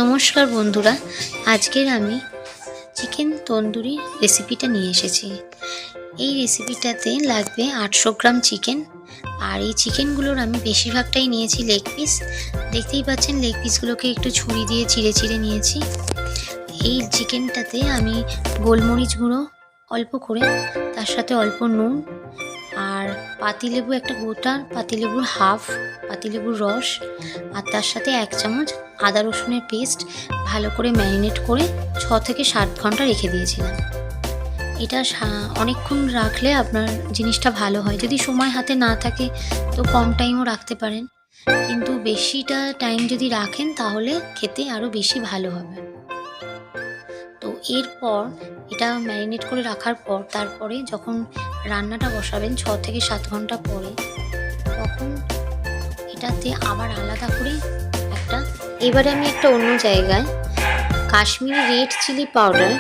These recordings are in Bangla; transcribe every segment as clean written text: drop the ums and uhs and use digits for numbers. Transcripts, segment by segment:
নমস্কার বন্ধুরা, আজকের আমি চিকেন তন্দুরি রেসিপিটা নিয়ে এসেছি। এই রেসিপিটাতে লাগবে 800 গ্রাম চিকেন। আর এই চিকেনগুলোর আমি বেশিরভাগটাই নিয়েছি লেগ পিস। দেখতেই পাচ্ছেন লেগ পিসগুলোকে একটু ছুরি দিয়ে চিড়ে চিড়ে নিয়েছি। এই চিকেনটাতে আমি গোলমরিচ গুঁড়ো অল্প করে, তার সাথে অল্প নুন আর পাতিলেবু, একটা গোটা পাতিলেবুর হাফ পাতিলেবুর রস, আর তার সাথে 1 চামচ আদা রসুনের পেস্ট ভালো করে ম্যারিনেট করে 6 থেকে 7 ঘন্টা রেখে দিয়েছিলাম। এটা অনেকক্ষণ রাখলে আপনার জিনিসটা ভালো হয়। যদি সময় হাতে না থাকে তো কম টাইমও রাখতে পারেন, কিন্তু বেশিটা টাইম যদি রাখেন তাহলে খেতে আরও বেশি ভালো হবে। তো এরপর এটা ম্যারিনেট করে রাখার পর তারপরে যখন রান্নাটা বসাবেন 6 থেকে 7 ঘন্টা পরে, তখন এটাতে আবার আলাদা করে এবারে আমি একটা অন্য জায়গায় কাশ্মীরি রেড চিলি পাউডার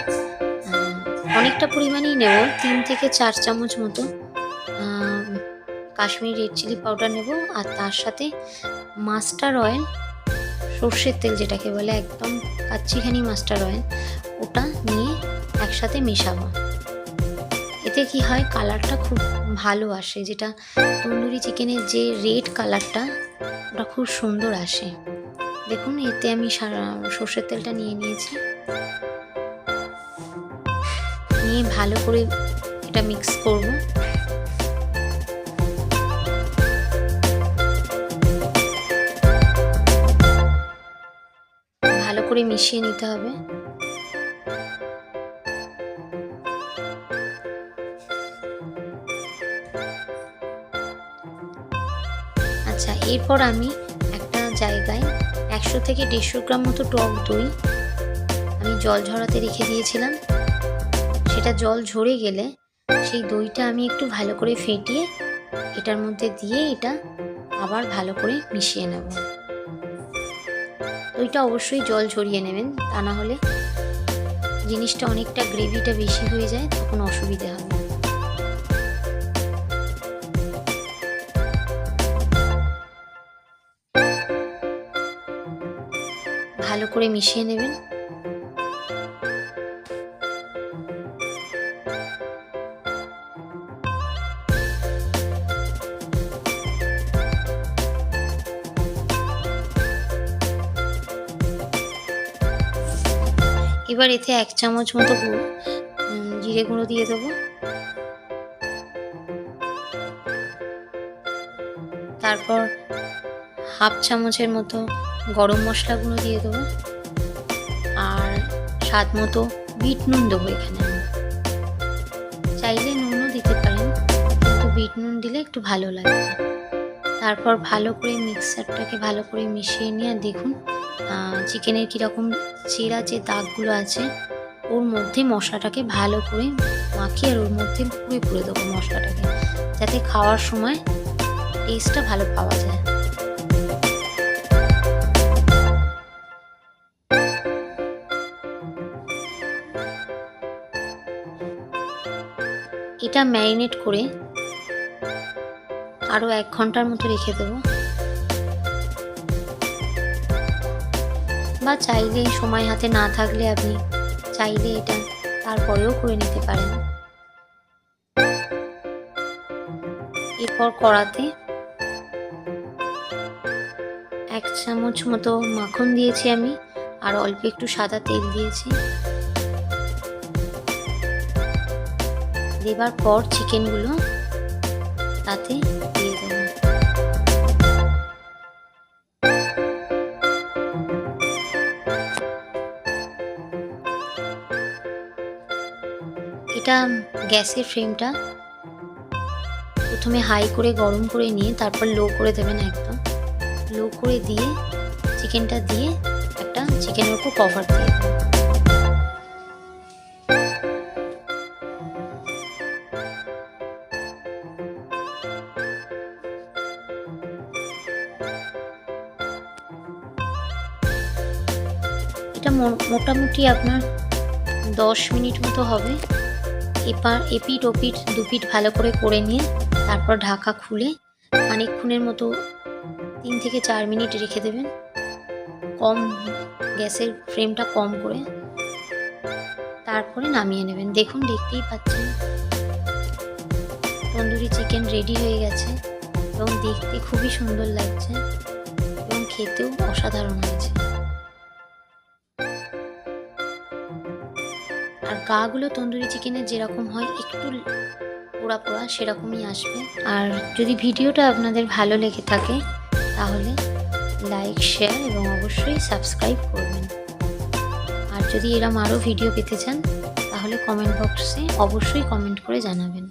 অনেকটা পরিমাণেই নেব, 3 থেকে 4 চামচ মতো কাশ্মীরি রেড চিলি পাউডার নেব। আর তার সাথে মাস্টার অয়েল, সর্ষের তেল যেটাকে বলে, একদম কাচ্চিখানি মাস্টার অয়েল, ওটা নিয়ে একসাথে মেশাবো। এতে কি হয়, কালারটা খুব ভালো আসে, যেটা তন্দুরি চিকেনের যে রেড কালারটা ওটা খুব সুন্দর আসে। দেখুন, এতে আমি সর্ষের তেলটা নিয়ে নিয়েছি, নিয়ে ভালো করে এটা মিক্স করব। ভালো করে মিশিয়ে নিতে হবে। আচ্ছা, এরপর আমি একটা জায়গায় 100 থেকে 150 গ্রাম মতো টক দই আমি জল ঝরাতে রেখে দিয়েছিলাম। সেটা জল ঝরে গেলে সেই দইটা আমি একটু ভালো করে ফেটিয়ে এটার মধ্যে দিয়ে এটা আবার ভালো করে মিশিয়ে নেব। দইটা অবশ্যই জল ঝরিয়ে নেবেন, তা না হলে জিনিসটা অনেকটা গ্রেভিটা বেশি হয়ে যায়, তখন অসুবিধে হবে। ভালো করে মিশিয়ে নেবেন। এবার এতে 1 চামচ মতো জিরে গুঁড়ো দিয়ে দেবো। তারপর হাফ চামচের মতো গরম মশলা গুঁড়ো দিয়ে দেবো, আর স্বাদ মতো বিট নুন দেবো এখানে। চাইলে নুনও দিতে পারেন, কিন্তু বিট নুন দিলে একটু ভালো লাগে। তারপর ভালো করে মিক্সারটাকে ভালো করে মিশিয়ে নিয়ে দেখুন চিকেনের কীরকম চেরা যে দাগগুলো আছে, ওর মধ্যে মশলাটাকে ভালো করে মাখিয়ে আর ওর মধ্যে পুরে দেবো মশলাটাকে, যাতে খাওয়ার সময় টেস্টটা ভালো পাওয়া যায়। এটা ম্যারিনেট করে আরও 1 ঘন্টার মতো রেখে দেবো, বা চাইলে সময় হাতে না থাকলে আপনি চাইলে এটা তারপরেও করে নিতে পারেন। এরপর কড়াতে 1 চামচ মতো মাখন দিয়েছি আমি, আর অল্প একটু সাদা তেল দিয়েছি। দেবার পর চিকেনগুলো তাতে দিয়ে দেবো। এটা গ্যাসের ফ্লেমটা প্রথমে হাই করে গরম করে নিয়ে তারপর লো করে দেবেন। একদম লো করে দিয়ে চিকেনটা দিয়ে একটা চিকেনের উপর কভার দিয়ে দেবেন। এটা মোটামুটি আপনার 10 মিনিট মতো হবে। এপিট ওপিট দুপিট ভালো করে নিয়ে তারপর ঢাকা খুলে খানিকক্ষণের মতো 3 থেকে 4 মিনিট রেখে দেবেন। কম গ্যাসের ফ্লেমটা কম করে তারপরে নামিয়ে নেবেন। দেখুন, দেখতেই পাচ্ছেন তন্দুরি চিকেন রেডি হয়ে গেছে এবং দেখতে খুবই সুন্দর লাগছে এবং খেতেও অসাধারণ হয়েছে। আর গাগুলো তন্দুরি চিকেনের যেরকম হয় একটু পোড়া পোড়া সেরকমই আসবে। আর যদি ভিডিওটা আপনাদের ভালো লেগে থাকে তাহলে লাইক, শেয়ার এবং অবশ্যই সাবস্ক্রাইব করবেন। আর যদি এরম আরও ভিডিও পেতে চান তাহলে কমেন্ট বক্সে অবশ্যই কমেন্ট করে জানাবেন।